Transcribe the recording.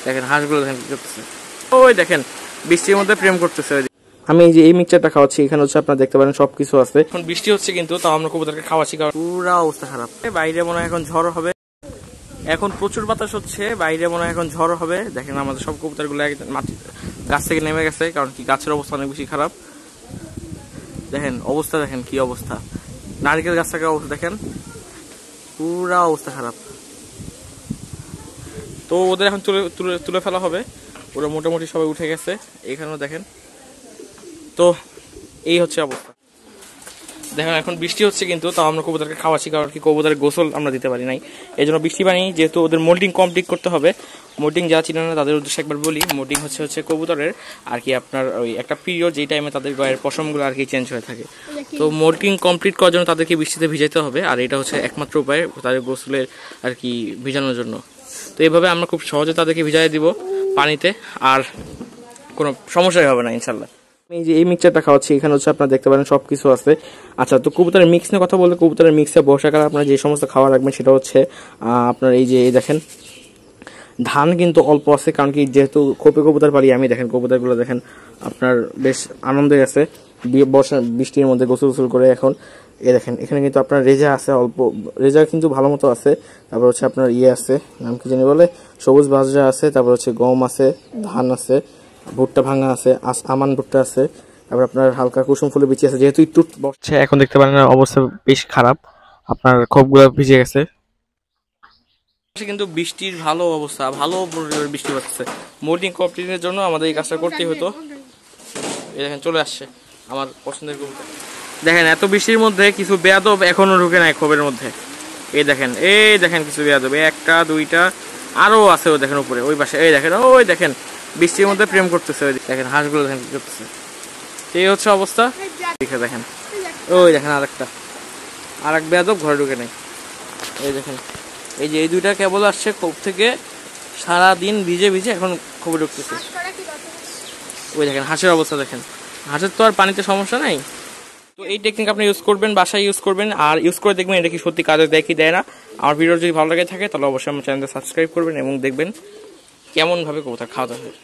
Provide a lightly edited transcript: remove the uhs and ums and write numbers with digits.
দেখেন হাঁসগুলো দেখেন কি করতেছে, ওই দেখেন বৃষ্টির মধ্যে প্রেম করতেছে। আমি এই যে এই মিক্সচারটা খাওয়াচ্ছি, এখানে হচ্ছে আপনারা দেখতে পারেন সবকিছু আছে। এখন বৃষ্টি হচ্ছে কিন্তু তাও আমরা কবুতরকে খাওয়াচ্ছি, কারণ পুরা অবস্থা খারাপ। বাইরে মনে হয় এখন ঝড় হবে, এখন প্রচুর বাতাস হচ্ছে, বাইরে মনে হয় এখন ঝড় হবে। দেখেন আমাদের সব কবুতরগুলো গাছ থেকে নেমে গেছে, কারণ কি গাছের অবস্থা অনেক বেশি খারাপ। দেখেন অবস্থা, দেখেন কি অবস্থা, নারকেল গাছ থেকে অবস্থা দেখেন, পুরা অবস্থা খারাপ। তো ওদের এখন তুলে ফেলা হবে, ওরা মোটামুটি সবাই উঠে গেছে। এখানেও দেখেন, তো এই হচ্ছে অবস্থা। দেখেন এখন বৃষ্টি হচ্ছে কিন্তু তাও আমরা কবুতরকে খাওয়াচ্ছি, কারণ কি কবুতরের গোসল আমরা দিতে পারি নাই, এই জন্য বৃষ্টি পানি। যেহেতু ওদের মোল্টিং কমপ্লিট করতে হবে, মোল্টিং যা চিনে না তাদের উদ্দেশ্যে একবার বলি, মোল্টিং হচ্ছে কবুতরের আর কি আপনার ওই একটা পিরিয়ড, যেই টাইমে তাদের গায়ের পশমগুলো আর কি চেঞ্জ হয়ে থাকে। তো মোল্টিং কমপ্লিট করার জন্য তাদেরকে বৃষ্টিতে ভিজাইতে হবে, আর এটা হচ্ছে একমাত্র উপায় তাদের গোসলের আর কি ভিজানোর জন্য। তো এইভাবে আমরা খুব সহজে তাদেরকে ভিজাই দিব পানিতে, আর কোনো সমস্যাই হবে না ইনশাল্লাহ। এই যে এই মিক্সচারটা খাওয়াচ্ছি, এখানে হচ্ছে আপনারা দেখতে পারেন সবকিছু আছে। আচ্ছা, তো কবুতরের মিক্স নিয়ে কথা বললে, কবুতরের মিক্সে বর্ষাকালে আপনারা যে সমস্ত খাবার রাখবেন সেটা হচ্ছে আপনার এই যে দেখেন ধান কিন্তু অল্প আছে, কারণ কি যেহেতু খোপে কবুতর পারি আমি, দেখেন কবুতরগুলো দেখেন আপনার বেশ আনন্দে আছে বর্ষা বৃষ্টির মধ্যে গোসল করে। এখন দেখেন এখানে কিন্তু আপনার রেজা আছে, অল্প রেজা কিন্তু ভালো মতো আছে। তারপর হচ্ছে আপনার আছে, নাম কি জানি বলে, সবুজ বাজরা আছে, তারপর হচ্ছে গম আছে, ধান আছে, ভুট্টা ভাঙা আছে, আমান ভুট্টা আছে, তারপর আপনার হালকা কুসুম ফুলের বিচি আছে। যেহেতু একটু বর্ষা এখন দেখতে পারেন অবস্থা বেশ খারাপ, আপনার খোপগুলো ভিজে গেছে। কিন্তু বৃষ্টির ভালো অবস্থা, ভালো বৃষ্টি হচ্ছে। মোল্টিং কমপ্লিটের জন্য আমাদের এই কাজটা করতেই হতো। এই দেখেন চলে আসছে আমার পছন্দের কবুতর। দেখেন এত বৃষ্টির মধ্যে কিছু বেয়াদব এখনো ঢুকে নাই খোপের মধ্যে। এই দেখেন কিছু বেয়াদব, একটা দুইটা আরো আছে, ও দেখেন উপরে ওই পাশে, এই দেখেন ওই দেখেন বৃষ্টির মধ্যে প্রেম করতেছে। দেখেন হাঁসগুলো দেখেন কি করতেছে, এই হচ্ছে অবস্থা। দেখেন ওই দেখেন আর এক বেয়াদব ঘরে ঢুকে নেই। এই দেখেন এই যে এই দুইটা কেবল আসছে খোপ থেকে, সারাদিন ভিজে এখন খোপে ঢুকতেছে। ওই দেখেন হাঁসের অবস্থা, দেখেন হাঁসের তো আর পানিতে সমস্যা নাই। তো এই টেকনিক আপনি ইউজ করবেন, বাসায় ইউজ করবেন, আর ইউজ করে দেখবেন এটা কি সত্যি কাজে দেয় কি দেয় না। আমার ভিডিও যদি ভালো লাগে থাকে তাহলে অবশ্যই আমার চ্যানেলটা সাবস্ক্রাইব করবেন এবং দেখবেন কেমন ভাবে কবুতর খাওয়াতে হয়।